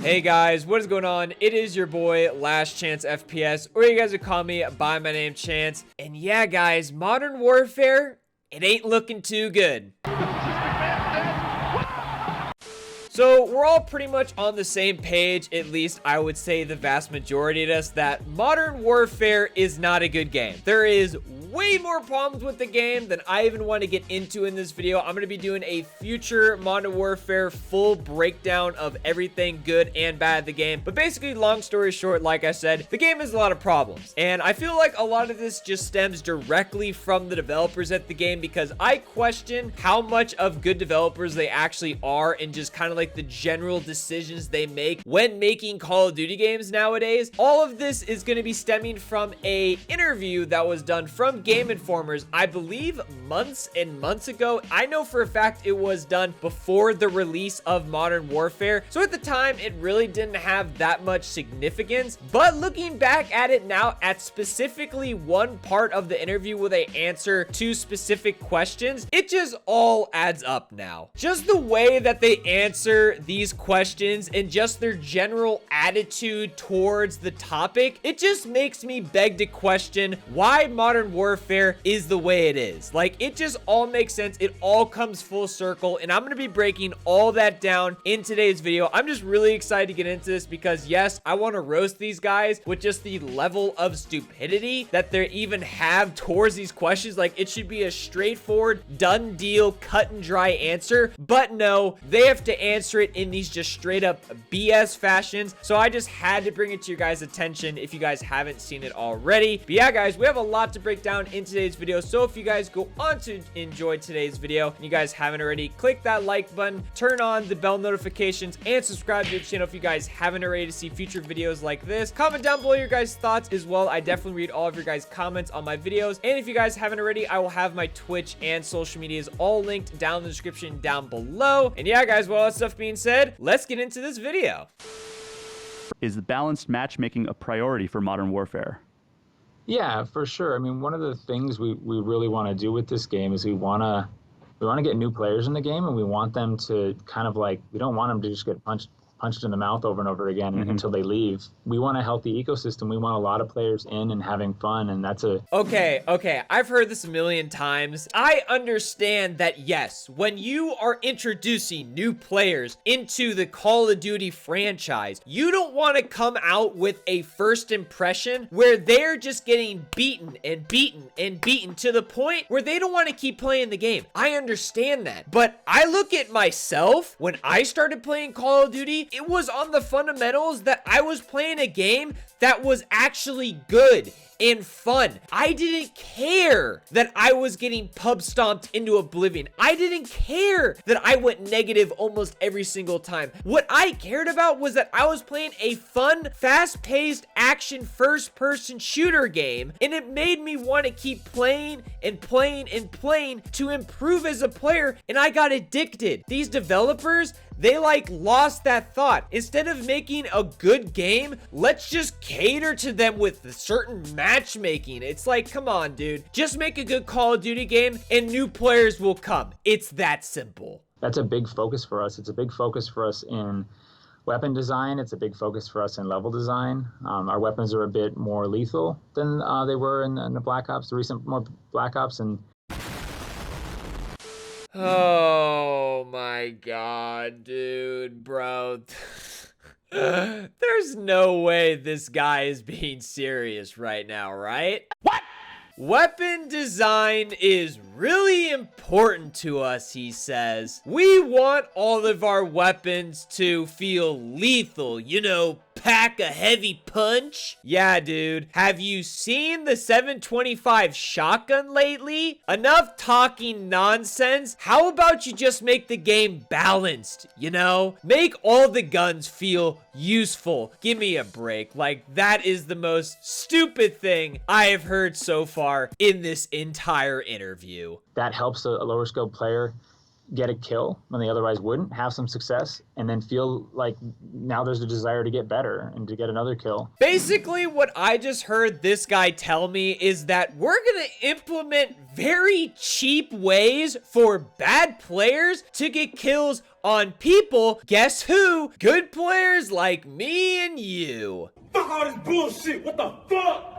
Hey guys, what is going on? It is your boy Last Chance FPS, or you guys would call me by my name Chance. And yeah guys, Modern Warfare, it ain't looking too good. So we're all pretty much on the same page, at least I would say the vast majority of us, that Modern Warfare is not a good game. There is way more problems with the game than I even want to get into in this video. I'm going to be doing a future Modern Warfare full breakdown of everything good and bad of the game. But basically, long story short, like I said, the game has a lot of problems. And I feel like a lot of this just stems directly from the developers at the game, because I question how much of good developers they actually are and just kind of like the general decisions they make when making Call of Duty games nowadays. All of this is going to be stemming from a interview that was done from Game Informers, I believe months and months ago. I know for a fact it was done before the release of Modern Warfare, so at the time it really didn't have that much significance. But looking back at it now, at specifically one part of the interview where they answer two specific questions, it just all adds up now. Just the way that they answer these questions and just their general attitude towards the topic, it just makes me beg to question why Modern Warfare is the way it is. Like, it just all makes sense. It all comes full circle, and I'm going to be breaking all that down in today's video. I'm just really excited to get into this because, yes, I want to roast these guys with just the level of stupidity that they even have towards these questions. Like, it should be a straightforward, done deal, cut and dry answer, but no, they have to answer it in these just straight up BS fashions. So I just had to bring it to your guys' attention if you guys haven't seen it already. But yeah, guys, we have a lot to break down in today's video. So if you guys go on to enjoy today's video and you guys haven't already, click that like button, turn on the bell notifications, and subscribe to the channel if you guys haven't already to see future videos like this. Comment down below your guys' thoughts as well. I definitely read all of your guys' comments on my videos. And if you guys haven't already, I will have my Twitch and social medias all linked down in the description down below. And yeah, guys, well, that stuff being said, let's get into this video. Is the balanced matchmaking a priority for Modern Warfare? Yeah, for sure. I mean, one of the things we really want to do with this game is we want to get new players in the game, and we want them to kind of like, we don't want them to just get punched in the mouth over and over again until they leave. We want a healthy ecosystem. We want a lot of players in and having fun, and that's a... Okay, I've heard this a million times. I understand that, yes, when you are introducing new players into the Call of Duty franchise, you don't want to come out with a first impression where they're just getting beaten and beaten and beaten to the point where they don't want to keep playing the game. I understand that, but I look at myself when I started playing Call of Duty. It was on the fundamentals that I was playing a game that was actually good and fun. I didn't care that I was getting pub stomped into oblivion. I didn't care that I went negative almost every single time. What I cared about was that I was playing a fun, fast-paced action first-person shooter game, and it made me want to keep playing and playing and playing to improve as a player, and I got addicted. These developers, they like lost that thought. Instead of making a good game, let's just cater to them with certain matchmaking. It's like, come on, dude. Just make a good Call of Duty game and new players will come. It's that simple. That's a big focus for us. It's a big focus for us in weapon design. It's a big focus for us in level design. Our weapons are a bit more lethal than they were in the Black Ops, the recent more Black Ops, and oh my god, dude, bro. There's no way this guy is being serious right now, right? What? Weapon design is really important to us, he says. We want all of our weapons to feel lethal, you know, pack a heavy punch. Yeah, dude. Have you seen the 725 shotgun lately? Enough talking nonsense. How about you just make the game balanced, you know? Make all the guns feel useful. Give me a break. Like, that is the most stupid thing I have heard so far in this entire interview. that helps a lower skill player get a kill when they otherwise wouldn't, have some success, and then feel like now there's a desire to get better and to get another kill. Basically, what I just heard this guy tell me is that we're gonna implement very cheap ways for bad players to get kills on people. Guess who? Good players like me and you. Fuck all this bullshit. What the fuck?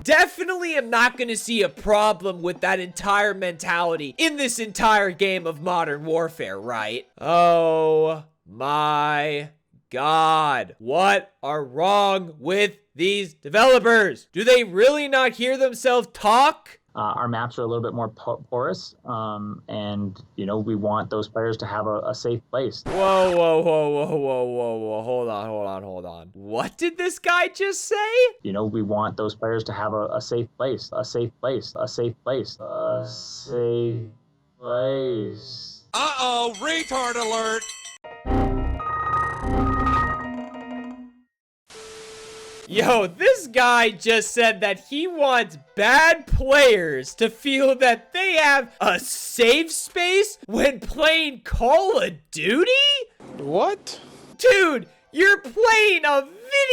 Definitely am not going to see a problem with that entire mentality in this entire game of Modern Warfare, right? Oh my God. What are wrong with these developers? Do they really not hear themselves talk? Our maps are a little bit more porous, and we want those players to have a safe place. Whoa, whoa, whoa, whoa, whoa, whoa, whoa, hold on. What did this guy just say? We want those players to have a safe place, a safe place, a safe place, a safe place. Uh-oh, retard alert. Yo, this guy just said that he wants bad players to feel that they have a safe space when playing Call of Duty? What? Dude, you're playing a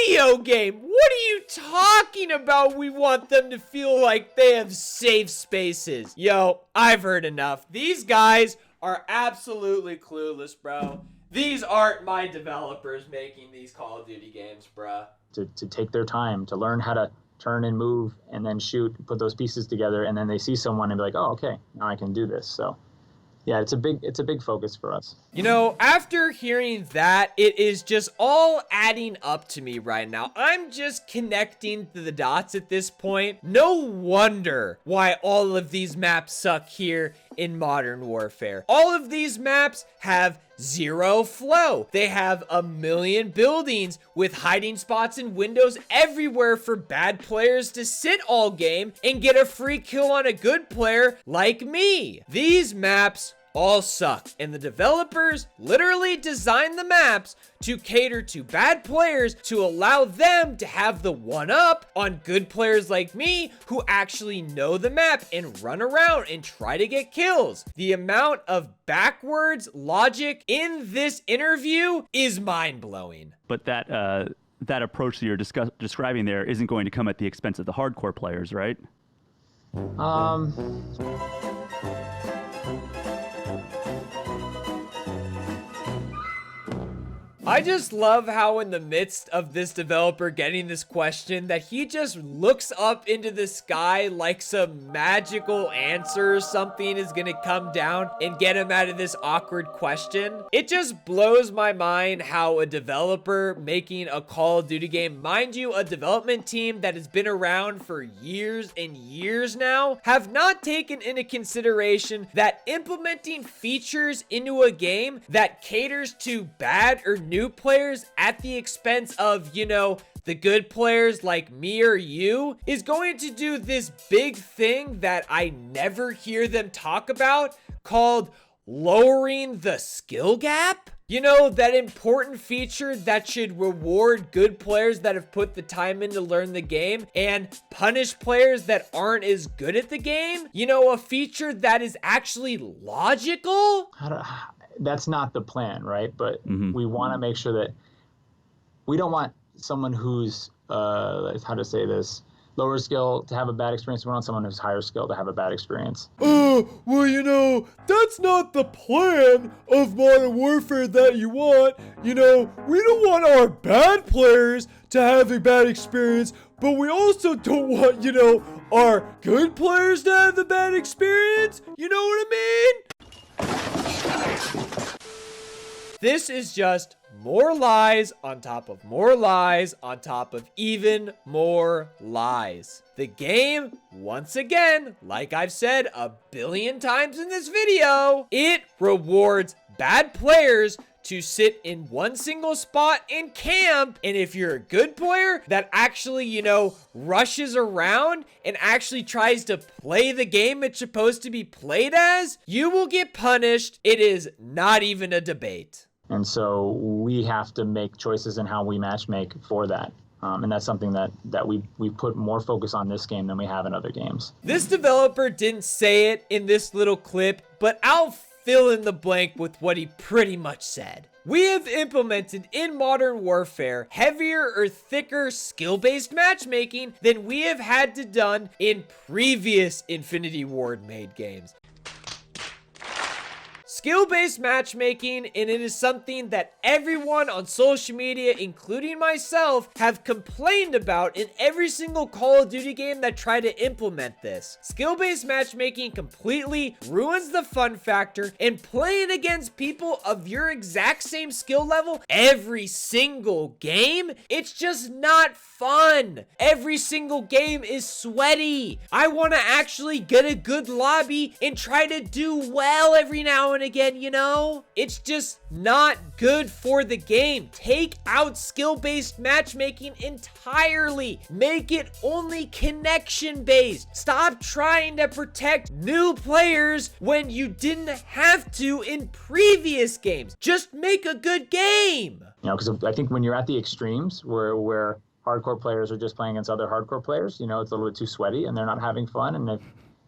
video game. What are you talking about? We want them to feel like they have safe spaces. Yo, I've heard enough. These guys are absolutely clueless, bro. These aren't my developers making these Call of Duty games, bruh. To take their time to learn how to turn and move and then shoot, put those pieces together, and then they see someone and be like, oh, okay, now I can do this. So yeah, it's a big focus for us. After hearing that, it is just all adding up to me right now. I'm just connecting the dots at this point. No wonder why all of these maps suck here in Modern Warfare. All of these maps have zero flow. They have a million buildings with hiding spots and windows everywhere for bad players to sit all game and get a free kill on a good player like me. These maps all suck, and the developers literally designed the maps to cater to bad players to allow them to have the one up on good players like me who actually know the map and run around and try to get kills. The amount of backwards logic in this interview is mind-blowing. But that approach that you're describing there isn't going to come at the expense of the hardcore players, right? I just love how in the midst of this developer getting this question that he just looks up into the sky like some magical answer or something is gonna come down and get him out of this awkward question. It just blows my mind how a developer making a Call of Duty game, mind you, a development team that has been around for years and years now, have not taken into consideration that implementing features into a game that caters to bad or new players at the expense of, the good players like me or you is going to do this big thing that I never hear them talk about called lowering the skill gap. That important feature that should reward good players that have put the time in to learn the game and punish players that aren't as good at the game. A feature that is actually logical. That's not the plan, right? But we want to make sure that we don't want someone who's, how to say this, lower skill to have a bad experience. We want someone who's higher skill to have a bad experience. Well, that's not the plan of Modern Warfare that you want. We don't want our bad players to have a bad experience, but we also don't want, our good players to have a bad experience. You know what I mean? This is just more lies on top of more lies on top of even more lies. The game, once again, like I've said a billion times in this video, it rewards bad players to sit in one single spot and camp. And if you're a good player that actually, rushes around and actually tries to play the game it's supposed to be played as, you will get punished. It is not even a debate. And so we have to make choices in how we matchmake for that. And that's something that we put more focus on this game than we have in other games. This developer didn't say it in this little clip, but I'll fill in the blank with what he pretty much said. We have implemented in Modern Warfare heavier or thicker skill-based matchmaking than we have had to done in previous Infinity Ward made games. Skill-based matchmaking, and it is something that everyone on social media, including myself, have complained about in every single Call of Duty game that try to implement this. Skill-based matchmaking completely ruins the fun factor, and playing against people of your exact same skill level every single game, it's just not fun. Every single game is sweaty. I want to actually get a good lobby and try to do well every now and again, you know? It's just not good for the game. Take out skill-based matchmaking entirely. Make it only connection-based. Stop trying to protect new players when you didn't have to in previous games. Just make a good game. You know, because I think when you're at the extremes where hardcore players are just playing against other hardcore players, you know, it's a little bit too sweaty and they're not having fun. And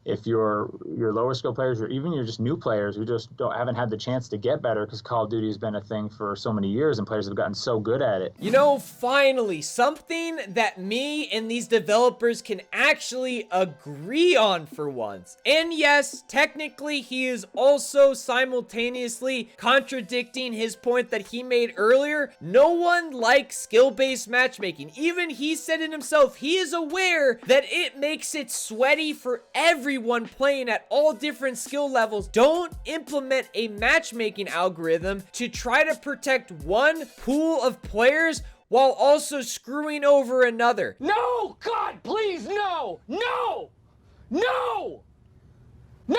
if you're lower skill players, or even you're just new players who just haven't had the chance to get better, because Call of Duty has been a thing for so many years and players have gotten so good at it. You know, finally, something that me and these developers can actually agree on for once. And yes, technically, he is also simultaneously contradicting his point that he made earlier. No one likes skill-based matchmaking. Even he said it himself. He is aware that it makes it sweaty for everyone playing at all different skill levels. Don't implement a matchmaking algorithm to try to protect one pool of players while also screwing over another. No! God, please, no! No! No! No!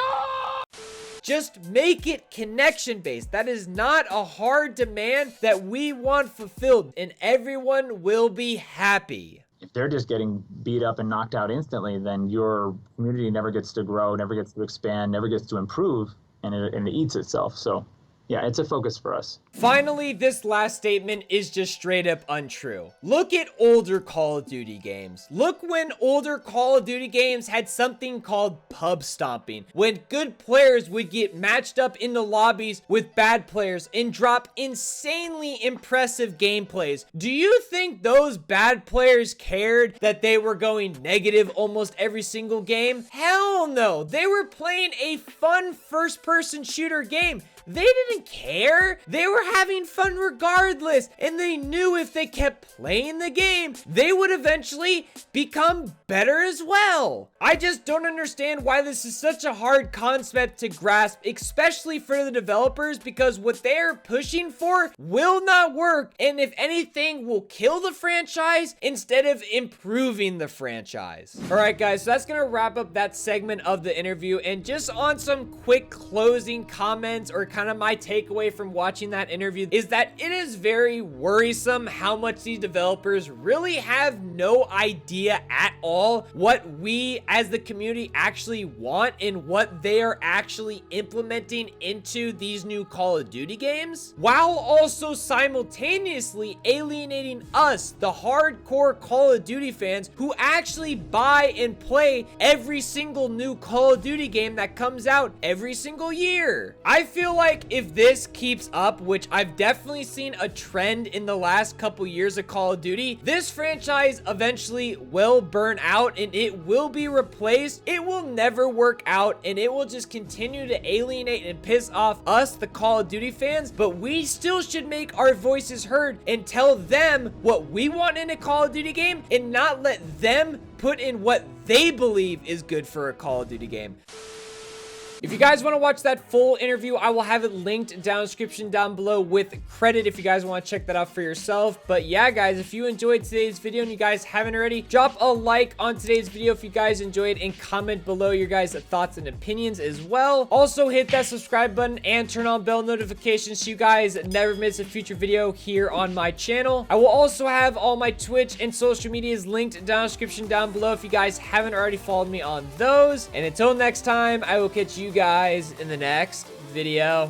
Just make it connection based. That is not a hard demand that we want fulfilled, and everyone will be happy. If they're just getting beat up and knocked out instantly, then your community never gets to grow, never gets to expand, never gets to improve, and it eats itself. So yeah, it's a focus for us. Finally, this last statement is just straight up untrue. Look at older Call of Duty games. Look when older Call of Duty games had something called pub stomping, when good players would get matched up in the lobbies with bad players and drop insanely impressive gameplays. Do you think those bad players cared that they were going negative almost every single game? Hell no. They were playing a fun first-person shooter game. They didn't care. They were having fun regardless, and they knew if they kept playing the game, they would eventually become better as well. I just don't understand why this is such a hard concept to grasp, especially for the developers, because what they're pushing for will not work, and if anything, will kill the franchise instead of improving the franchise. All right, guys, so that's gonna wrap up that segment of the interview, and just on some quick closing comments, or kind of my takeaway from watching that interview, is that it is very worrisome how much these developers really have no idea at all what we as the community actually want and what they are actually implementing into these new Call of Duty games, while also simultaneously alienating us, the hardcore Call of Duty fans who actually buy and play every single new Call of Duty game that comes out every single year. I feel like if this keeps up, which I've definitely seen a trend in the last couple years of Call of Duty, this franchise eventually will burn out and it will be replaced. It will never work out and it will just continue to alienate and piss off us, the Call of Duty fans, but we still should make our voices heard and tell them what we want in a Call of Duty game and not let them put in what they believe is good for a Call of Duty game. If you guys want to watch that full interview, I will have it linked down in the description down below with credit if you guys want to check that out for yourself. But yeah, guys, if you enjoyed today's video and you guys haven't already, drop a like on today's video if you guys enjoyed and comment below your guys' thoughts and opinions as well. Also, hit that subscribe button and turn on bell notifications so you guys never miss a future video here on my channel. I will also have all my Twitch and social medias linked down in the description down below if you guys haven't already followed me on those. And until next time, I will catch you guys in the next video.